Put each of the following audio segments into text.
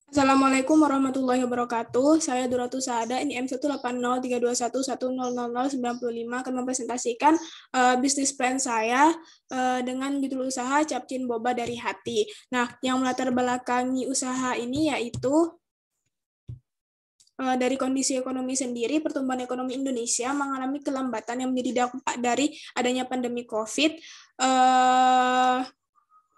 Assalamualaikum warahmatullahi wabarakatuh. Saya Duratul Saada, ini M1803211000095 akan mempresentasikan bisnis plan saya dengan judul usaha Capcin Boba dari Hati. Nah, yang melatar belakangi usaha ini yaitu dari kondisi ekonomi sendiri, pertumbuhan ekonomi Indonesia mengalami kelambatan yang menjadi dampak dari adanya pandemi COVID.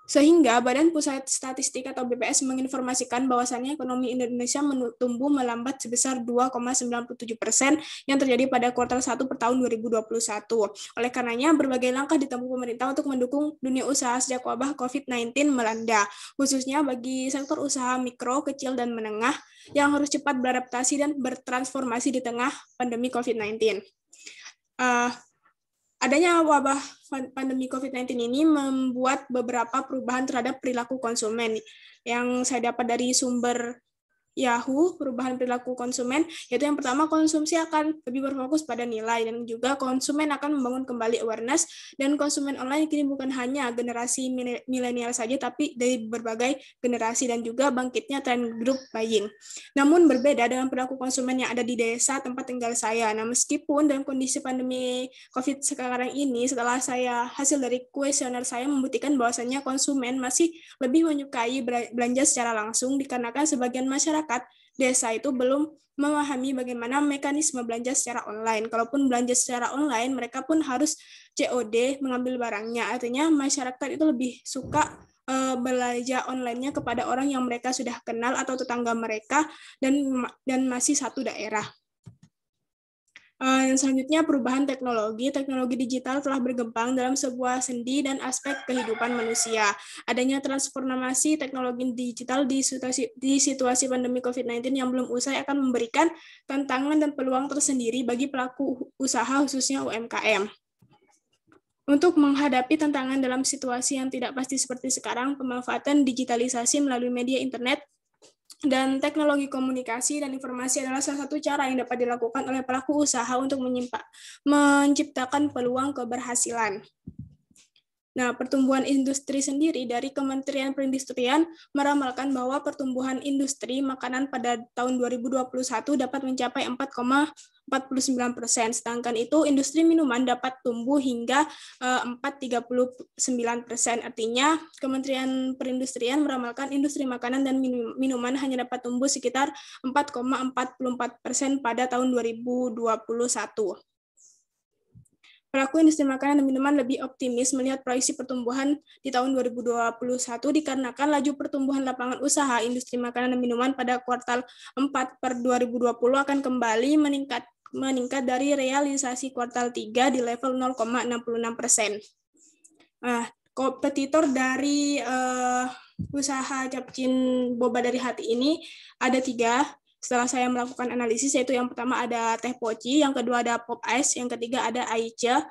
Sehingga Badan Pusat Statistik atau BPS menginformasikan bahwasannya ekonomi Indonesia tumbuh melambat sebesar 2,97% yang terjadi pada kuartal 1 per tahun 2021. Oleh karenanya, berbagai langkah ditempuh pemerintah untuk mendukung dunia usaha sejak wabah COVID-19 melanda, khususnya bagi sektor usaha mikro, kecil, dan menengah yang harus cepat beradaptasi dan bertransformasi di tengah pandemi COVID-19. Adanya wabah pandemi COVID-19 ini membuat beberapa perubahan terhadap perilaku konsumen yang saya dapat dari sumber Yahoo, perubahan perilaku konsumen, yaitu yang pertama, konsumsi akan lebih berfokus pada nilai, dan juga konsumen akan membangun kembali awareness, dan konsumen online kini bukan hanya generasi milenial saja, tapi dari berbagai generasi, dan juga bangkitnya tren group buying. Namun berbeda dengan perilaku konsumen yang ada di desa tempat tinggal saya. Nah, meskipun dalam kondisi pandemi COVID sekarang ini, setelah hasil dari kuesioner saya membuktikan bahwasannya konsumen masih lebih menyukai belanja secara langsung, dikarenakan sebagian masyarakat desa itu belum memahami bagaimana mekanisme belanja secara online. Kalaupun belanja secara online, mereka pun harus COD mengambil barangnya. Artinya masyarakat itu lebih suka belanja online-nya kepada orang yang mereka sudah kenal atau tetangga mereka dan masih satu daerah. Yang selanjutnya, perubahan teknologi. Teknologi digital telah berkembang dalam sebuah sendi dan aspek kehidupan manusia. Adanya transformasi teknologi digital di situasi pandemi COVID-19 yang belum usai akan memberikan tantangan dan peluang tersendiri bagi pelaku usaha, khususnya UMKM. Untuk menghadapi tantangan dalam situasi yang tidak pasti seperti sekarang, pemanfaatan digitalisasi melalui media internet dan teknologi komunikasi dan informasi adalah salah satu cara yang dapat dilakukan oleh pelaku usaha untuk menciptakan peluang keberhasilan. Nah, pertumbuhan industri sendiri dari Kementerian Perindustrian meramalkan bahwa pertumbuhan industri makanan pada tahun 2021 dapat mencapai 4,49%, sedangkan itu industri minuman dapat tumbuh hingga 4,39%. Artinya, Kementerian Perindustrian meramalkan industri makanan dan minuman hanya dapat tumbuh sekitar 4,44% pada tahun 2021. Pelaku industri makanan dan minuman lebih optimis melihat proyeksi pertumbuhan di tahun 2021 dikarenakan laju pertumbuhan lapangan usaha industri makanan dan minuman pada kuartal 4 per 2020 akan kembali meningkat dari realisasi kuartal 3 di level 0,66%. Kompetitor dari usaha Capcin Boba dari Hati ini ada 3. Setelah saya melakukan analisis, yaitu yang pertama ada Teh Poci, yang kedua ada Pop Ice, yang ketiga ada Aicha,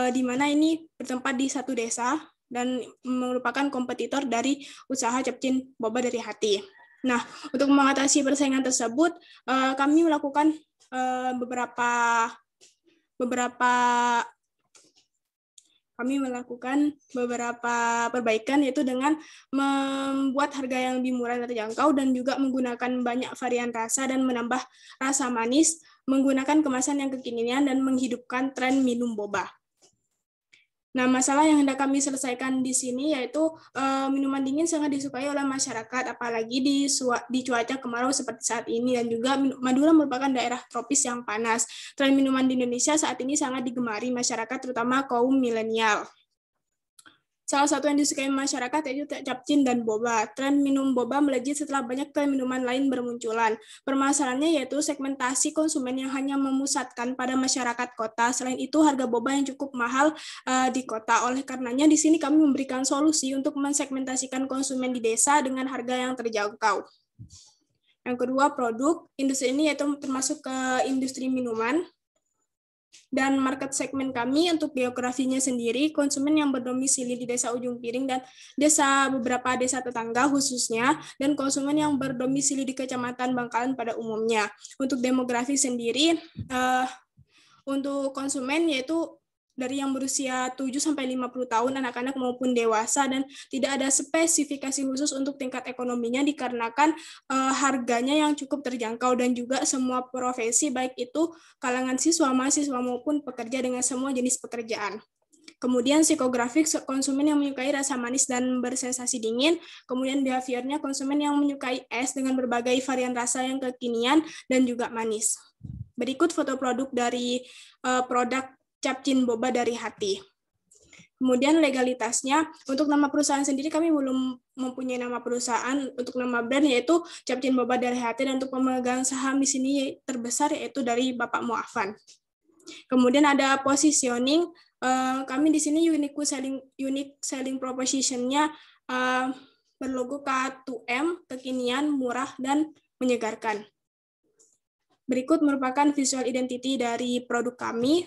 di mana ini bertempat di satu desa dan merupakan kompetitor dari usaha Capcin Boba dari Hati. Nah, untuk mengatasi persaingan tersebut, kami melakukan beberapa perbaikan, yaitu dengan membuat harga yang lebih murah dan terjangkau dan juga menggunakan banyak varian rasa dan menambah rasa manis, menggunakan kemasan yang kekinian dan menghidupkan tren minum boba. Nah, masalah yang hendak kami selesaikan di sini yaitu minuman dingin sangat disukai oleh masyarakat, apalagi di cuaca kemarau seperti saat ini, dan juga Madura merupakan daerah tropis yang panas. Tren minuman di Indonesia saat ini sangat digemari masyarakat, terutama kaum milenial. Salah satu yang disukai masyarakat yaitu capcin dan boba. Tren minum boba melejit setelah banyak tren minuman lain bermunculan. Permasalahannya yaitu segmentasi konsumen yang hanya memusatkan pada masyarakat kota. Selain itu, harga boba yang cukup mahal di kota. Oleh karenanya, di sini kami memberikan solusi untuk mensegmentasikan konsumen di desa dengan harga yang terjangkau. Yang kedua, produk. Industri ini yaitu termasuk ke industri minuman. Dan market segmen kami untuk geografinya sendiri, konsumen yang berdomisili di desa ujung piring dan beberapa desa tetangga khususnya, dan konsumen yang berdomisili di Kecamatan Bangkalan pada umumnya. Untuk demografi sendiri, untuk konsumen yaitu dari yang berusia 7-50 tahun, anak-anak maupun dewasa, dan tidak ada spesifikasi khusus untuk tingkat ekonominya dikarenakan harganya yang cukup terjangkau, dan juga semua profesi, baik itu kalangan siswa, mahasiswa, maupun pekerja dengan semua jenis pekerjaan. Kemudian psikografik, konsumen yang menyukai rasa manis dan bersensasi dingin. Kemudian behaviornya, konsumen yang menyukai es dengan berbagai varian rasa yang kekinian dan juga manis. Berikut foto produk dari produk Capcin Boba dari Hati. Kemudian legalitasnya, untuk nama perusahaan sendiri kami belum mempunyai nama perusahaan. Untuk nama brand yaitu Capcin Boba dari Hati, dan untuk pemegang saham di sini terbesar yaitu dari Bapak Muafan. Kemudian ada positioning, kami di sini unique selling proposition-nya berlogo K2M, kekinian, murah, dan menyegarkan. Berikut merupakan visual identity dari produk kami.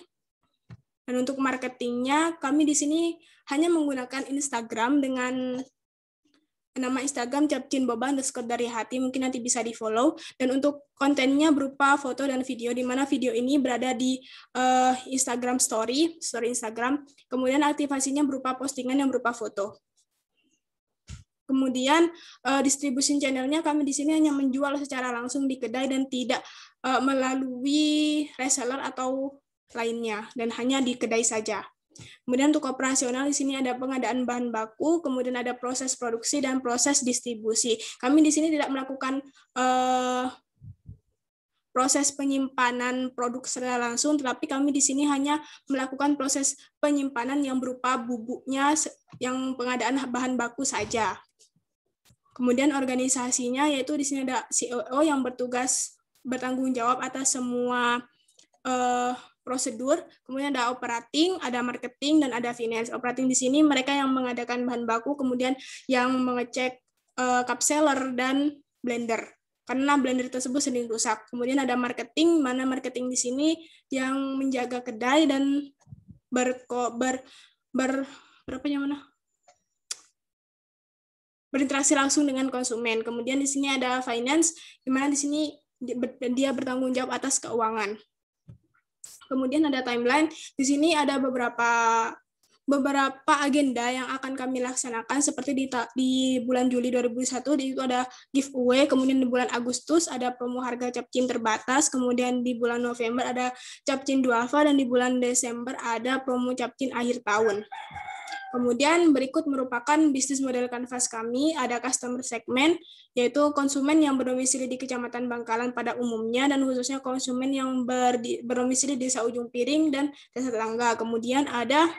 Dan untuk marketingnya, kami di sini hanya menggunakan Instagram dengan nama Instagram Capcin Boba _ dari Hati, mungkin nanti bisa di-follow. Dan untuk kontennya berupa foto dan video, di mana video ini berada di Instagram story Instagram. Kemudian aktivasinya berupa postingan yang berupa foto. Kemudian distribution channelnya, kami di sini hanya menjual secara langsung di kedai dan tidak melalui reseller atau lainnya, dan hanya di kedai saja. Kemudian untuk operasional di sini ada pengadaan bahan baku, kemudian ada proses produksi dan proses distribusi. Kami di sini tidak melakukan proses penyimpanan produk secara langsung, tetapi kami di sini hanya melakukan proses penyimpanan yang berupa bubuknya, yang pengadaan bahan baku saja. Kemudian organisasinya, yaitu di sini ada CEO yang bertanggung jawab atas semua prosedur, kemudian ada operating, ada marketing, dan ada finance. Operating di sini mereka yang mengadakan bahan baku, kemudian yang mengecek cup seller dan blender, karena blender tersebut sering rusak. Kemudian ada marketing, mana marketing di sini yang menjaga kedai dan berinteraksi langsung dengan konsumen. Kemudian di sini ada finance, di mana di sini dia bertanggung jawab atas keuangan. Kemudian ada timeline, di sini ada beberapa agenda yang akan kami laksanakan, seperti di bulan Juli 2021 itu ada giveaway, kemudian di bulan Agustus ada promo harga Capcin terbatas, kemudian di bulan November ada Capcin Duafa, dan di bulan Desember ada promo Capcin akhir tahun. Kemudian berikut merupakan bisnis model kanvas kami, ada customer segment, yaitu konsumen yang berdomisili di Kecamatan Bangkalan pada umumnya, dan khususnya konsumen yang berdomisili di Desa Ujung Piring dan Desa Tetangga. Kemudian ada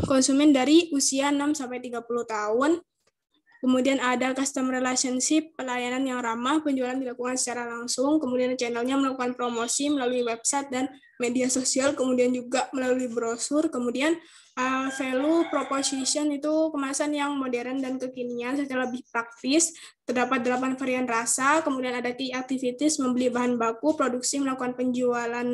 konsumen dari usia 6-30 tahun. Kemudian ada customer relationship, pelayanan yang ramah, penjualan dilakukan secara langsung, kemudian channelnya melakukan promosi melalui website dan media sosial, kemudian juga melalui brosur. Kemudian value proposition itu kemasan yang modern dan kekinian secara lebih praktis, terdapat 8 varian rasa, kemudian ada key activities, membeli bahan baku, produksi, melakukan penjualan,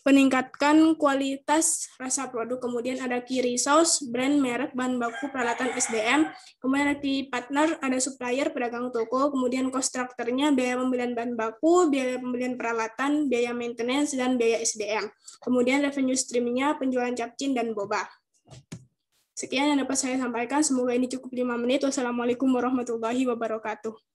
peningkatkan kualitas rasa produk, kemudian ada key resource, brand, merek, bahan baku, peralatan, SDM, kemudian ada key partner, ada supplier, pedagang toko, kemudian cost structure-nya, biaya pembelian bahan baku, biaya pembelian peralatan, biaya maintenance, dan biaya SDM. Kemudian revenue stream-nya, penjualan Capcin dan Boba. Sekian yang dapat saya sampaikan, semoga ini cukup 5 menit. Wassalamualaikum warahmatullahi wabarakatuh.